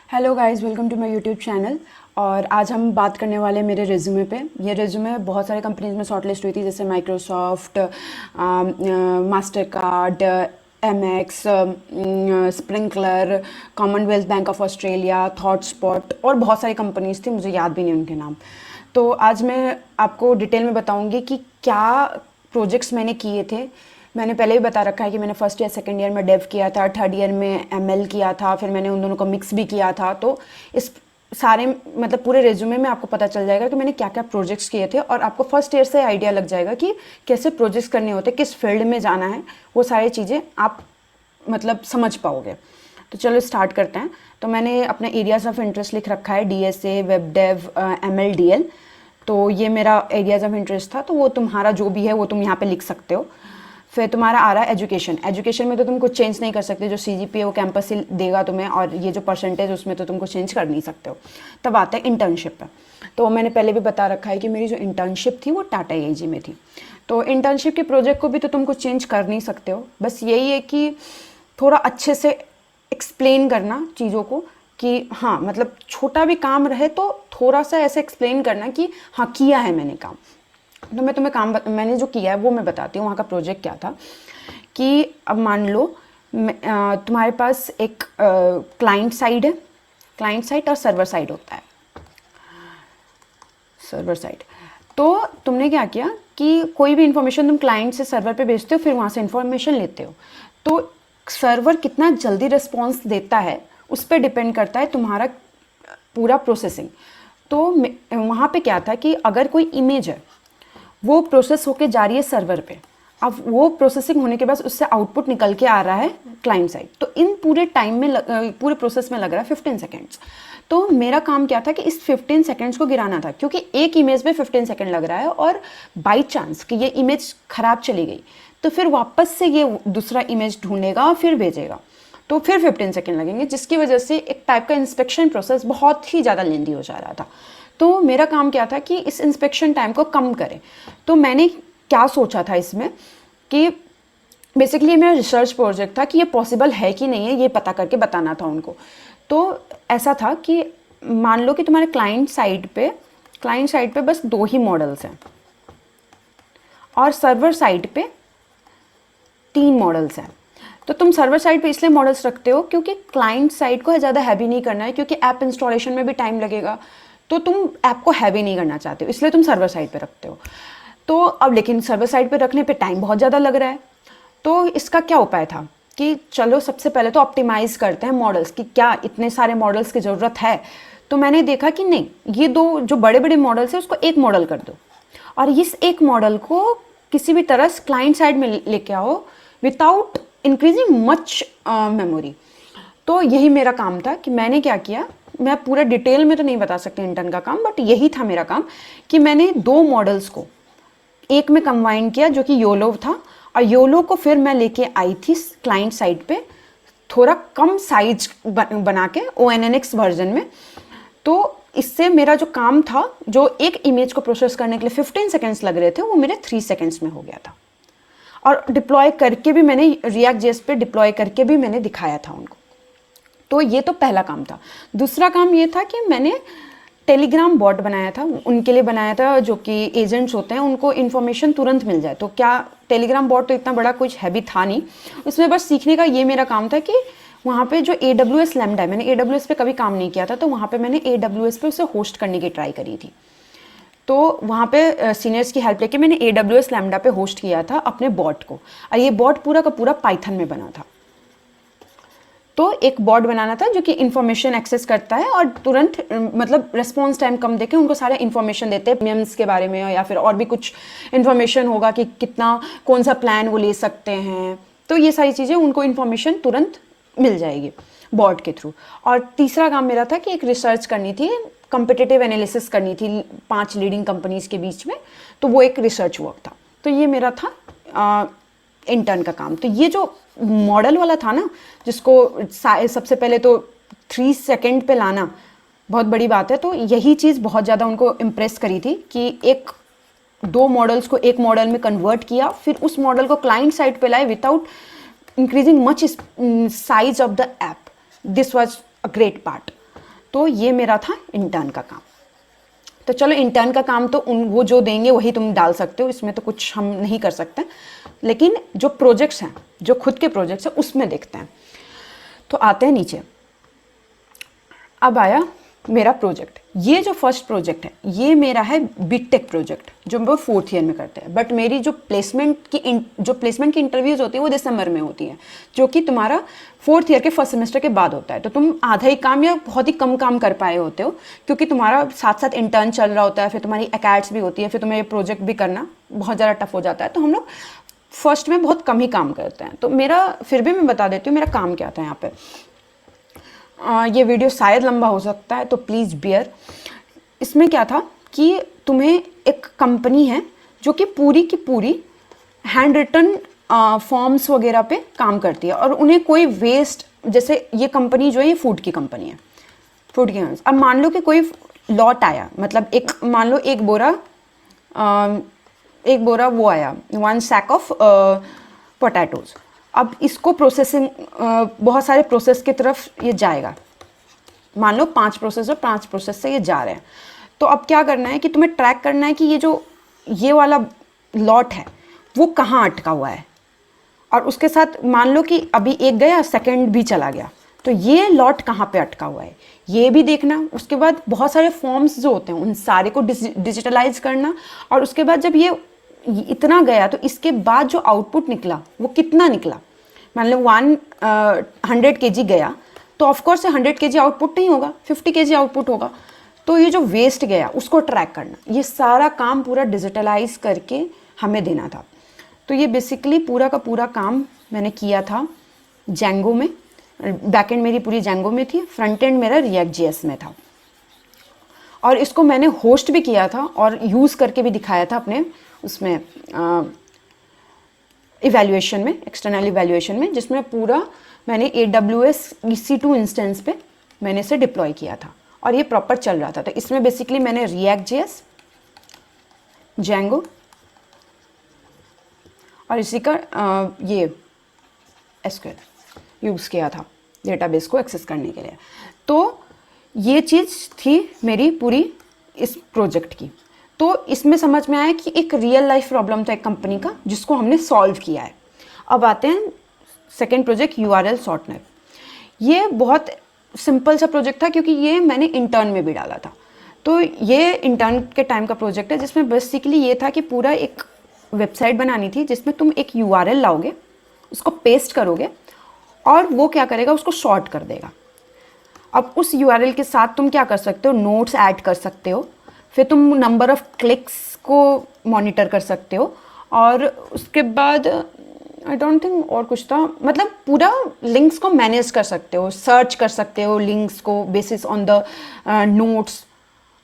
Hello guys, welcome to my YouTube channel. और आज हम बात करने वाले हैं मेरे रिज्यूमे पे। ये रिज्यूमे बहुत सारे कंपनीज में शॉर्टलिस्ट हुई थी, जैसे Microsoft, Mastercard, MX, Sprinklr, Commonwealth Bank of Australia, ThoughtSpot और बहुत सारी कंपनीज थी, मुझे याद भी नहीं उनके नाम। तो आज मैं आपको डिटेल में बताऊंगी कि क्या प्रोजेक्ट्स मैंने किए थे। मैंने पहले भी बता रखा है कि मैंने फर्स्ट ईयर सेकंड ईयर में डेव किया था, थर्ड ईयर में एमएल किया था, फिर मैंने उन दोनों को मिक्स भी किया था। तो इस सारे मतलब पूरे रेज्यूमे में आपको पता चल जाएगा कि मैंने क्या क्या प्रोजेक्ट्स किए थे, और आपको फर्स्ट ईयर से आइडिया लग जाएगा कि कैसे प्रोजेक्ट्स करने होते, किस फील्ड में जाना है, वो सारी चीज़ें आप मतलब समझ पाओगे। तो चलो स्टार्ट करते हैं। तो मैंने अपने एरियाज ऑफ इंटरेस्ट लिख रखा है, DSA, web dev, ML, DL. तो ये मेरा एरियाज ऑफ इंटरेस्ट था, तो वो तुम्हारा जो भी है वो तुम यहाँ पे लिख सकते हो। फिर तुम्हारा आ रहा है एजुकेशन। एजुकेशन में तो तुम कुछ चेंज नहीं कर सकते, जो सीजीपीए वो कैंपस ही देगा तुम्हें, और ये जो परसेंटेज उसमें तो तुम कुछ चेंज कर नहीं सकते हो। तब आता है इंटर्नशिप पे। तो मैंने पहले भी बता रखा है कि मेरी जो इंटर्नशिप थी वो टाटा एआईजी में थी। तो इंटर्नशिप के प्रोजेक्ट को भी तो तुम कुछ चेंज कर नहीं सकते हो, बस यही है कि थोड़ा अच्छे से एक्सप्लेन करना चीज़ों को, कि हाँ मतलब छोटा भी काम रहे तो थोड़ा सा ऐसे एक्सप्लेन करना कि हाँ किया है मैंने काम। तो मैं तुम्हें मैंने जो किया है वो मैं बताती हूँ। वहाँ का प्रोजेक्ट क्या था कि अब मान लो तुम्हारे पास एक क्लाइंट साइड है। क्लाइंट साइड और सर्वर साइड होता है। सर्वर साइड, तो तुमने क्या किया कि कोई भी इंफॉर्मेशन तुम क्लाइंट से सर्वर पे भेजते हो, फिर वहाँ से इंफॉर्मेशन लेते हो। तो सर्वर कितना जल्दी रिस्पॉन्स देता है उस पर डिपेंड करता है तुम्हारा पूरा प्रोसेसिंग। तो वहाँ पे क्या था कि अगर कोई इमेज है वो प्रोसेस होके जा रही है सर्वर पे, अब वो प्रोसेसिंग होने के बाद उससे आउटपुट निकल के आ रहा है क्लाइंट साइड। तो इन पूरे टाइम में पूरे प्रोसेस में लग रहा है 15 सेकेंड्स। तो मेरा काम क्या था कि इस 15 सेकेंड्स को गिराना था, क्योंकि एक इमेज में 15 सेकेंड लग रहा है, और बाई चांस कि ये इमेज खराब चली गई तो फिर वापस से ये दूसरा इमेज ढूंढेगा और फिर भेजेगा, तो फिर 15 सेकेंड लगेंगे, जिसकी वजह से एक टाइप का इंस्पेक्शन प्रोसेस बहुत ही ज़्यादा लेंदी हो जा रहा था। तो मेरा काम क्या था कि इस इंस्पेक्शन टाइम को कम करें। तो मैंने क्या सोचा था इसमें कि बेसिकली मेरा रिसर्च प्रोजेक्ट था कि ये पॉसिबल है कि नहीं है, ये पता करके बताना था उनको। तो ऐसा था कि मान लो कि तुम्हारे क्लाइंट साइड पे बस 2 ही मॉडल्स हैं, और सर्वर साइड पे 3 मॉडल्स हैं। तो तुम सर्वर साइड पे इसलिए मॉडल्स रखते हो क्योंकि क्लाइंट साइड को ज़्यादा हैवी नहीं करना है, क्योंकि ऐप इंस्टॉलेशन में भी टाइम लगेगा। तो तुम ऐप को हैवी नहीं करना चाहते हो, इसलिए तुम सर्वर साइड पे रखते हो। तो अब लेकिन सर्वर साइड पे रखने पे टाइम बहुत ज़्यादा लग रहा है। तो इसका क्या उपाय था कि चलो सबसे पहले तो ऑप्टिमाइज करते हैं मॉडल्स, कि क्या इतने सारे मॉडल्स की ज़रूरत है। तो मैंने देखा कि नहीं, ये 2 जो बड़े बड़े मॉडल्स हैं उसको एक मॉडल कर दो, और इस एक मॉडल को किसी भी तरह क्लाइंट साइड में लेके आओ विदाउट इंक्रीजिंग मच मेमोरी। तो यही मेरा काम था कि मैंने क्या किया, मैं पूरा डिटेल में तो नहीं बता सकती इंटर्न का काम, बट यही था मेरा काम कि मैंने 2 मॉडल्स को एक में कंबाइन किया, जो कि योलो था, और योलो को फिर मैं लेके आई थी क्लाइंट साइड पे थोड़ा कम साइज बना के ONNX वर्जन में। तो इससे मेरा जो काम था, जो एक इमेज को प्रोसेस करने के लिए 15 सेकेंड्स लग रहे थे, वो मेरे 3 सेकेंड्स में हो गया था। और डिप्लॉय करके भी मैंने रिएक्ट जेएस पे डिप्लॉय करके भी मैंने दिखाया था उनको। तो ये तो पहला काम था। दूसरा काम ये था कि मैंने टेलीग्राम बॉट बनाया था, उनके लिए बनाया था जो कि एजेंट्स होते हैं, उनको इन्फॉर्मेशन तुरंत मिल जाए। तो क्या टेलीग्राम बॉट तो इतना बड़ा कुछ हैवी था नहीं, उसमें बस सीखने का ये मेरा काम था कि वहाँ पे जो AWS लैम्डा है, मैंने AWS पे कभी काम नहीं किया था, तो वहाँ पे मैंने AWS पे उसे होस्ट करने की ट्राई करी थी। तो वहाँ पे सीनियर्स की हेल्प लेके मैंने AWS लैम्डा पे होस्ट किया था अपने बॉट को, और ये बॉट पूरा का पूरा पाइथन में बना था। तो एक बॉट बनाना था जो कि इन्फॉर्मेशन एक्सेस करता है और तुरंत मतलब रिस्पॉन्स टाइम कम देके उनको सारे इन्फॉर्मेशन देते हैं मेम्स के बारे में, या फिर और भी कुछ इन्फॉर्मेशन होगा कि कितना कौन सा प्लान वो ले सकते हैं। तो ये सारी चीज़ें उनको इन्फॉर्मेशन तुरंत मिल जाएगी बॉट के थ्रू। और तीसरा काम मेरा था कि एक रिसर्च करनी थी, कंपिटिटिव एनालिसिस करनी थी 5 लीडिंग कंपनीज के बीच में। तो वो एक रिसर्च वर्क था। तो ये मेरा था इंटर्न का काम। तो ये जो मॉडल वाला था ना, जिसको सबसे पहले तो 3 सेकेंड पे लाना बहुत बड़ी बात है, तो यही चीज़ बहुत ज़्यादा उनको इम्प्रेस करी थी कि 2 मॉडल्स को एक मॉडल में कन्वर्ट किया, फिर उस मॉडल को क्लाइंट साइड पे लाए without increasing much size of the app. This was a great part. तो ये मेरा था इंटर्न का काम। तो चलो इंटर्न का काम तो वो जो देंगे वही तुम डाल सकते हो, इसमें तो कुछ हम नहीं कर सकते, लेकिन जो प्रोजेक्ट्स हैं, जो खुद के प्रोजेक्ट्स हैं, उसमें देखते हैं। तो आते हैं नीचे। अब आया मेरा प्रोजेक्ट। ये जो फर्स्ट प्रोजेक्ट है ये मेरा है बीटेक प्रोजेक्ट, जो हम लोग 4th ईयर में करते हैं। बट मेरी जो प्लेसमेंट की इंटरव्यूज़ होती है वो दिसंबर में होती है, जो कि तुम्हारा 4th ईयर के फर्स्ट सेमेस्टर के बाद होता है। तो तुम आधा ही काम या बहुत ही कम काम कर पाए होते हो, क्योंकि तुम्हारा साथ साथ इंटर्न चल रहा होता है, फिर तुम्हारी एकेड्स भी होती है, फिर तुम्हें ये प्रोजेक्ट भी करना बहुत ज़्यादा टफ हो जाता है। तो हम लोग फर्स्ट में बहुत कम ही काम करते हैं। तो मेरा, फिर भी मैं बता देती हूँ मेरा काम क्या था यहाँ पे। ये वीडियो शायद लंबा हो सकता है, तो प्लीज़ बियर। इसमें क्या था कि तुम्हें एक कंपनी है जो कि पूरी की पूरी हैंड रिटन फॉर्म्स वगैरह पे काम करती है, और उन्हें कोई वेस्ट, जैसे ये कंपनी जो है ये फूड की कंपनी है, फूड की। अब मान लो कि कोई लॉट आया, मतलब मान लो एक बोरा वो आया, 1 sack ऑफ पोटैटोज। अब इसको प्रोसेसिंग, बहुत सारे प्रोसेस की तरफ ये जाएगा। मान लो 5 प्रोसेस और 5 प्रोसेस से ये जा रहे हैं। तो अब क्या करना है कि तुम्हें ट्रैक करना है कि ये वाला लॉट है वो कहाँ अटका हुआ है, और उसके साथ मान लो कि अभी एक गया, सेकंड भी चला गया, तो ये लॉट कहाँ पे अटका हुआ है ये भी देखना। उसके बाद बहुत सारे फॉर्म्स जो होते हैं उन सारे को डिजिटलाइज करना, और उसके बाद जब ये इतना गया तो इसके बाद जो आउटपुट निकला वो कितना निकला। मान लो 100 kg गया, तो ऑफकोर्स 100 kg आउटपुट नहीं होगा, 50 kg आउटपुट होगा। तो ये जो वेस्ट गया उसको ट्रैक करना, ये सारा काम पूरा डिजिटलाइज करके हमें देना था। तो ये बेसिकली पूरा का पूरा काम मैंने किया था जेंगो में। बैकएंड मेरी पूरी जेंगो में थी, फ्रंट एंड मेरा React.js में था, और इसको मैंने होस्ट भी किया था और यूज़ करके भी दिखाया था अपने उसमें इवैल्यूएशन में, एक्सटर्नल इवैल्यूएशन में, जिसमें पूरा मैंने AWS EC2 इंस्टेंस पे मैंने इसे डिप्लॉय किया था, और ये प्रॉपर चल रहा था। तो इसमें बेसिकली मैंने React.js, Django और इसी का ये SQL यूज़ किया था डेटाबेस को एक्सेस करने के लिए। तो ये चीज़ थी मेरी पूरी इस प्रोजेक्ट की। तो इसमें समझ में आया कि एक रियल लाइफ प्रॉब्लम था एक कंपनी का, जिसको हमने सॉल्व किया है। अब आते हैं सेकेंड प्रोजेक्ट, URL शॉर्टनर। ये बहुत सिंपल सा प्रोजेक्ट था, क्योंकि ये मैंने इंटर्न में भी डाला था। तो ये इंटर्न के टाइम का प्रोजेक्ट है, जिसमें बेसिकली ये था कि पूरा एक वेबसाइट बनानी थी, जिसमें तुम एक URL लाओगे, उसको पेस्ट करोगे, और वो क्या करेगा, उसको शॉर्ट कर देगा। अब उस URL के साथ तुम क्या कर सकते हो, नोट्स ऐड कर सकते हो, फिर तुम नंबर ऑफ क्लिक्स को मॉनिटर कर सकते हो, और उसके बाद आई डोंट थिंक और कुछ था, मतलब पूरा लिंक्स को मैनेज कर सकते हो, सर्च कर सकते हो लिंक्स को बेसिस ऑन द नोट्स,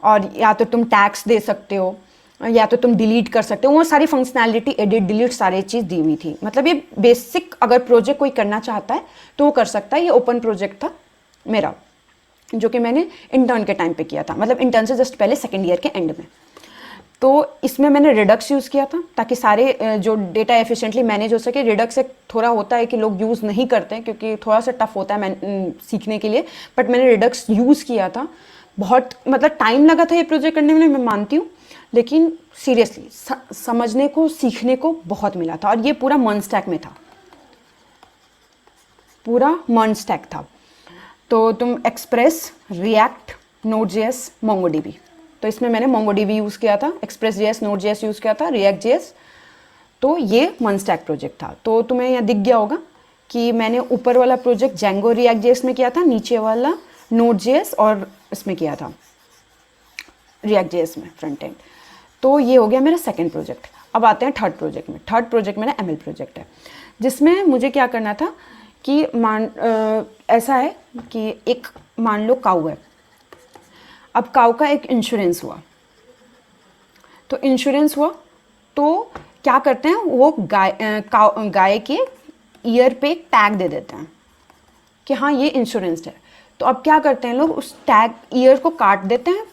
और या तो तुम टैग्स दे सकते हो, या तो तुम डिलीट कर सकते हो। वो सारी फंक्शनैलिटी, एडिट, डिलीट, सारी चीज़ दी हुई थी। मतलब ये बेसिक अगर प्रोजेक्ट कोई करना चाहता है तो वो कर सकता है। ये ओपन प्रोजेक्ट था मेरा, जो कि मैंने इंटर्न के टाइम पे किया था, मतलब इंटर्न से जस्ट पहले सेकेंड ईयर के एंड में। तो इसमें मैंने रिडक्स यूज़ किया था, ताकि सारे जो डेटा एफिशिएंटली मैनेज हो सके। रिडक्स एक थोड़ा होता है कि लोग यूज़ नहीं करते हैं, क्योंकि थोड़ा सा टफ होता है सीखने के लिए, बट मैंने रिडक्स यूज़ किया था। बहुत मतलब टाइम लगा था ये प्रोजेक्ट करने में, मैं मानती हूँ, लेकिन सीरियसली समझने को, सीखने को बहुत मिला था। और ये पूरा मर्न स्टैक में था, पूरा मर्न स्टैक था। तो तुम एक्सप्रेस, रिएक्ट, Node.js, MongoDB, तो इसमें मैंने MongoDB यूज़ किया था, Express.js, Node.js यूज़ किया था, React.js। तो ये वन स्टैक प्रोजेक्ट था। तो तुम्हें यहाँ दिख गया होगा कि मैंने ऊपर वाला प्रोजेक्ट Django React.js में किया था, नीचे वाला Node.js और इसमें किया था React.js में फ्रंट एंड। तो ये हो गया मेरा सेकेंड प्रोजेक्ट। अब आते हैं थर्ड प्रोजेक्ट में। थर्ड प्रोजेक्ट मेरा ML प्रोजेक्ट है, जिसमें मुझे क्या करना था कि ऐसा है कि एक मान लो काऊ है। अब काऊ का एक इंश्योरेंस हुआ, तो इंश्योरेंस हुआ तो क्या करते हैं, वो गाय के ईयर पे एक टैग दे देते हैं कि हाँ ये इंश्योरेंस्ड है। तो अब क्या करते हैं लोग, उस टैग ईयर को काट देते हैं,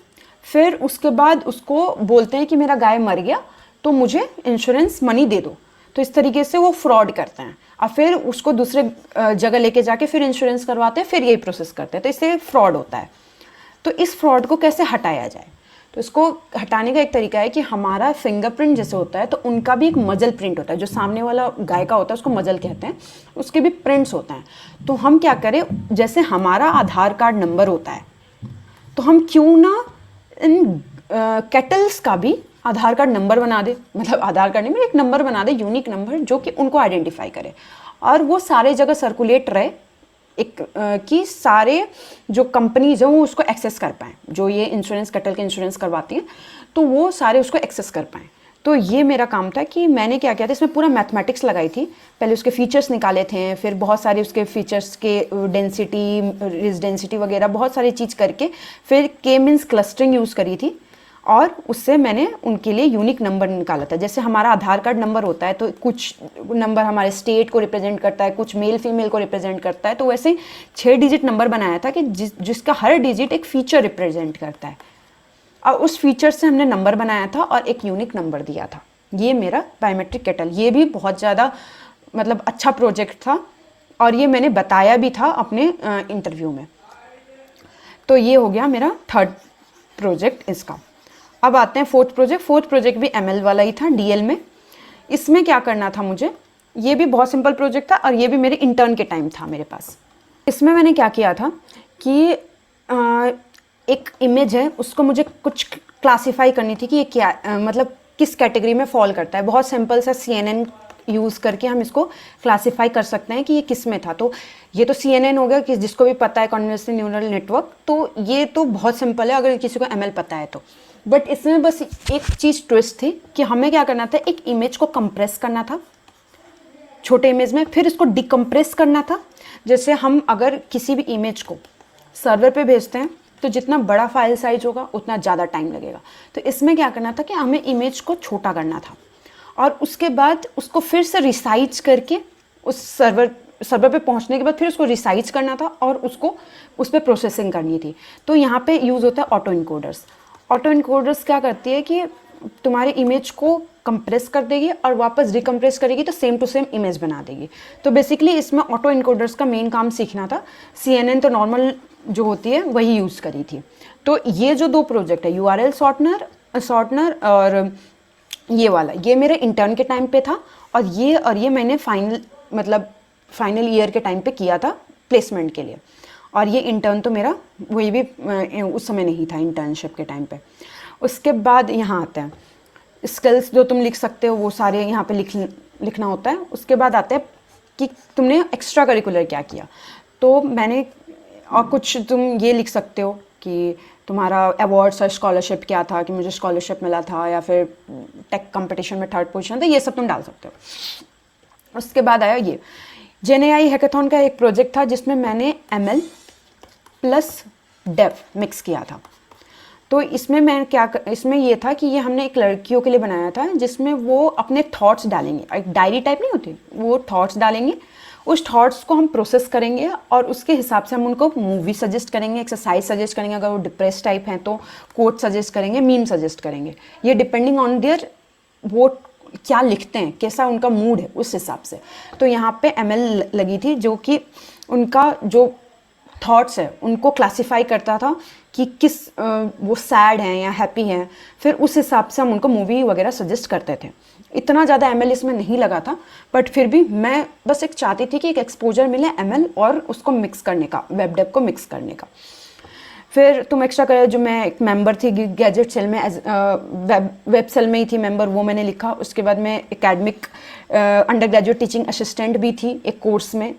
फिर उसके बाद उसको बोलते हैं कि मेरा गाय मर गया तो मुझे इंश्योरेंस मनी दे दो। तो इस तरीके से वो फ्रॉड करते हैं, और फिर उसको दूसरे जगह लेके जाके फिर इंश्योरेंस करवाते हैं, फिर यही प्रोसेस करते हैं। तो इससे फ्रॉड होता है। तो इस फ्रॉड को कैसे हटाया जाए? तो इसको हटाने का एक तरीका है कि हमारा फिंगरप्रिंट जैसे होता है तो उनका भी एक मजल प्रिंट होता है, जो सामने वाला गाय का होता है उसको मजल कहते हैं, उसके भी प्रिंट्स होते हैं। तो हम क्या करें, जैसे हमारा आधार कार्ड नंबर होता है, तो हम क्यों ना इन केटल्स का भी आधार कार्ड नंबर बना दे, मतलब आधार कार्ड नहीं, एक नंबर बना दे, यूनिक नंबर, जो कि उनको आइडेंटिफाई करे और वो सारे जगह सर्कुलेट रहे, एक कि सारे जो कंपनीज हैं वो उसको एक्सेस कर पाएँ, जो ये इंश्योरेंस केटल के इंश्योरेंस करवाती हैं, तो वो सारे उसको एक्सेस कर पाएँ। तो ये मेरा काम था कि मैंने क्या किया था, इसमें पूरा मैथमेटिक्स लगाई थी। पहले उसके फीचर्स निकाले थे, फिर बहुत सारे उसके फीचर्स के डेंसिटी, रिज डेंसिटी वगैरह बहुत सारी चीज़ करके फिर के मीन्स क्लस्टरिंग यूज़ करी थी और उससे मैंने उनके लिए यूनिक नंबर निकाला था। जैसे हमारा आधार कार्ड नंबर होता है तो कुछ नंबर हमारे स्टेट को रिप्रेजेंट करता है, कुछ मेल फीमेल को रिप्रेजेंट करता है, तो वैसे 6 डिजिट नंबर बनाया था कि जिसका हर डिजिट एक फीचर रिप्रेजेंट करता है और उस फीचर से हमने नंबर बनाया था और एक यूनिक नंबर दिया था। ये मेरा बायोमेट्रिक केटल, ये भी बहुत ज़्यादा मतलब अच्छा प्रोजेक्ट था और ये मैंने बताया भी था अपने इंटरव्यू में। तो ये हो गया मेरा थर्ड प्रोजेक्ट इसका। अब आते हैं फोर्थ प्रोजेक्ट। फोर्थ प्रोजेक्ट भी एमएल वाला ही था, डीएल में। इसमें क्या करना था मुझे, ये भी बहुत सिंपल प्रोजेक्ट था और ये भी मेरे इंटर्न के टाइम था मेरे पास। इसमें मैंने क्या किया था कि एक इमेज है, उसको मुझे कुछ क्लासीफाई करनी थी कि ये क्या मतलब किस कैटेगरी में फॉल करता है। बहुत सिंपल सा CNN यूज़ करके हम इसको क्लासीफाई कर सकते हैं कि ये किस में था। तो ये तो CNN हो गया कि जिसको भी पता है, कन्वोल्यूशन न्यूरल नेटवर्क, तो ये तो बहुत सिंपल है अगर किसी को ML पता है तो। बट इसमें बस एक चीज़ ट्विस्ट थी कि हमें क्या करना था, एक इमेज को कंप्रेस करना था छोटे इमेज में, फिर इसको डिकम्प्रेस करना था। जैसे हम अगर किसी भी इमेज को सर्वर पे भेजते हैं तो जितना बड़ा फाइल साइज होगा उतना ज़्यादा टाइम लगेगा। तो इसमें क्या करना था कि हमें इमेज को छोटा करना था और उसके बाद उसको फिर से रिसाइज करके उस सर्वर पे पहुंचने के बाद फिर उसको रिसाइज करना था और उसको उस पर प्रोसेसिंग करनी थी। तो यहाँ पे यूज़ होता है ऑटो इनकोडर्स। ऑटो इनकोडर्स क्या करती है कि तुम्हारे इमेज को कंप्रेस कर देगी और वापस रिकम्प्रेस करेगी तो सेम टू सेम इमेज बना देगी। तो बेसिकली इसमें ऑटो इनकोडर्स का मेन काम सीखना था। CNN तो नॉर्मल जो होती है वही यूज़ करी थी। तो ये जो दो प्रोजेक्ट है, URL शॉर्टनर और ये वाला, ये मेरे इंटर्न के टाइम पे था और ये मैंने फाइनल ईयर के टाइम पे किया था प्लेसमेंट के लिए। और ये इंटर्न तो मेरा वही भी उस समय नहीं था, इंटर्नशिप के टाइम पे। उसके बाद यहाँ आते हैं स्किल्स जो तुम लिख सकते हो, वो सारे यहाँ पे लिखना होता है। उसके बाद आते हैं कि तुमने एक्स्ट्रा करिकुलर क्या किया। तो मैंने और कुछ तुम ये लिख सकते हो कि तुम्हारा अवार्ड्स और स्कॉलरशिप क्या था, कि मुझे स्कॉलरशिप मिला था या फिर टेक कंपटीशन में 3rd पोजीशन था, ये सब तुम डाल सकते हो। उसके बाद आया ये GenAI हैकाथॉन का एक प्रोजेक्ट था जिसमें मैंने ML प्लस डेव मिक्स किया था। तो इसमें इसमें ये था कि ये हमने एक लड़कियों के लिए बनाया था जिसमें वो अपने थॉट्स डालेंगे, एक डायरी टाइप नहीं होती, वो थॉट्स डालेंगे, उस थॉट्स को हम प्रोसेस करेंगे और उसके हिसाब से हम उनको मूवी सजेस्ट करेंगे, एक्सरसाइज सजेस्ट करेंगे, अगर वो डिप्रेस टाइप हैं तो कोट सजेस्ट करेंगे, मीम सजेस्ट करेंगे। ये डिपेंडिंग ऑन देयर वो क्या लिखते हैं, कैसा उनका मूड है, उस हिसाब से। तो यहाँ पे ML लगी थी जो कि उनका जो थॉट्स है उनको क्लासीफाई करता था कि किस वो सैड हैं या हैप्पी हैं, फिर उस हिसाब से हम उनको मूवी वगैरह सजेस्ट करते थे। इतना ज़्यादा ML इसमें नहीं लगा था, बट फिर भी मैं बस एक चाहती थी कि एक एक्सपोजर मिले ML और उसको मिक्स करने का, वेब डेव को मिक्स करने का। फिर तुम एक्स्ट्रा करियर, जो मैं एक मेंबर थी गैजेट सेल में, वेब सेल में ही थी मेंबर, वो मैंने लिखा। उसके बाद मैं academic under graduate teaching assistant भी थी एक कोर्स में,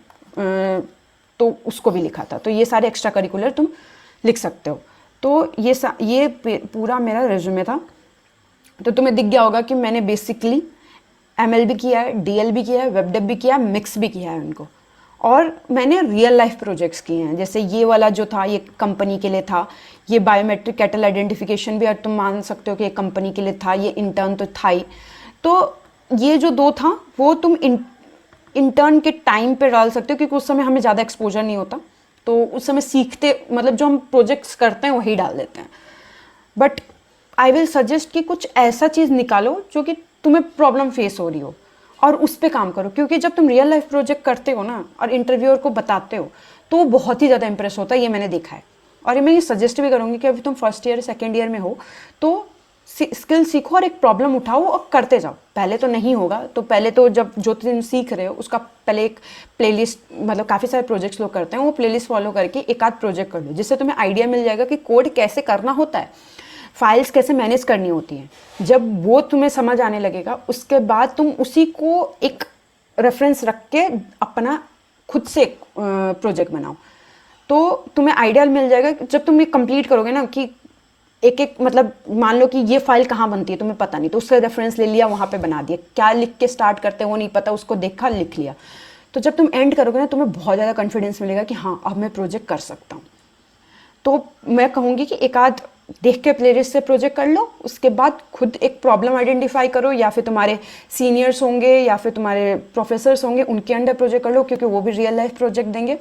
तो उसको भी लिखा था। तो ये सारे एक्स्ट्रा करिकुलर तुम लिख सकते हो। तो ये पूरा मेरा रेज्यूमे था। तो तुम्हें दिख गया होगा कि मैंने बेसिकली ML भी किया है, DL भी किया है, वेब डेव भी किया है, मिक्स भी किया है उनको। और मैंने रियल लाइफ प्रोजेक्ट्स किए हैं, जैसे ये वाला जो था ये कंपनी के लिए था, ये बायोमेट्रिक कैटल आइडेंटिफिकेशन भी तुम मान सकते हो कि एक कंपनी के लिए था, ये इंटर्न तो था ही। तो ये जो दो था वो तुम इंटर्न के टाइम पे डाल सकते हो क्योंकि उस समय हमें ज़्यादा एक्सपोजर नहीं होता, तो उस समय सीखते, मतलब जो हम प्रोजेक्ट्स करते हैं वही डाल देते हैं। बट आई विल सजेस्ट कि कुछ ऐसा चीज़ निकालो जो कि तुम्हें प्रॉब्लम फेस हो रही हो और उस पर काम करो, क्योंकि जब तुम रियल लाइफ प्रोजेक्ट करते हो ना और इंटरव्यूअर को बताते हो तो वो बहुत ही ज़्यादा इंप्रेस होता है, ये मैंने देखा है। और मैं ये सजेस्ट भी करूँगी कि अभी तुम फर्स्ट ईयर सेकेंड ईयर में हो तो स्किल सीखो और एक प्रॉब्लम उठाओ और करते जाओ। पहले तो नहीं होगा, तो पहले तो जब जो तुम सीख रहे हो उसका पहले एक प्लेलिस्ट, मतलब काफ़ी सारे प्रोजेक्ट्स लोग करते हैं, वो प्लेलिस्ट फॉलो करके एक आध प्रोजेक्ट कर लो, जिससे तुम्हें आइडिया मिल जाएगा कि कोड कैसे करना होता है, फाइल्स कैसे मैनेज करनी होती हैं। जब वो तुम्हें समझ आने लगेगा उसके बाद तुम उसी को एक रेफरेंस रख के अपना खुद से एक प्रोजेक्ट बनाओ, तो तुम्हें आइडिया मिल जाएगा। जब तुम ये कंप्लीट करोगे ना कि एक एक, मतलब मान लो कि ये फाइल कहाँ बनती है तुम्हें पता नहीं, तो उसका रेफरेंस ले लिया, वहाँ पे बना दिया, क्या लिख के स्टार्ट करते हैं वो नहीं पता, उसको देखा लिख लिया, तो जब तुम एंड करोगे ना तुम्हें बहुत ज़्यादा कॉन्फिडेंस मिलेगा कि हाँ अब मैं प्रोजेक्ट कर सकता हूँ। तो मैं कहूँगी कि एक आध देख के प्लेलिस्ट से प्रोजेक्ट कर लो, उसके बाद खुद एक प्रॉब्लम आइडेंटिफाई करो, या फिर तुम्हारे सीनियर्स होंगे या फिर तुम्हारे प्रोफेसर्स होंगे उनके अंडर प्रोजेक्ट कर लो, क्योंकि वो भी रियल लाइफ प्रोजेक्ट देंगे,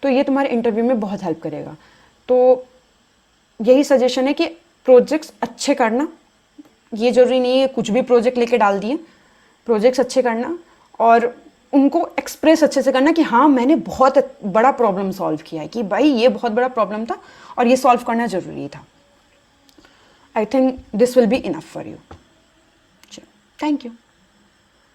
तो ये तुम्हारे इंटरव्यू में बहुत हेल्प करेगा। तो यही सजेशन है कि प्रोजेक्ट्स अच्छे करना, ये जरूरी नहीं है कुछ भी प्रोजेक्ट लेके डाल दिए, प्रोजेक्ट्स अच्छे करना और उनको एक्सप्रेस अच्छे से करना कि हाँ मैंने बहुत बड़ा प्रॉब्लम सॉल्व किया है, कि भाई ये बहुत बड़ा प्रॉब्लम था और ये सॉल्व करना ज़रूरी था। I think this will be enough for you. Thank you.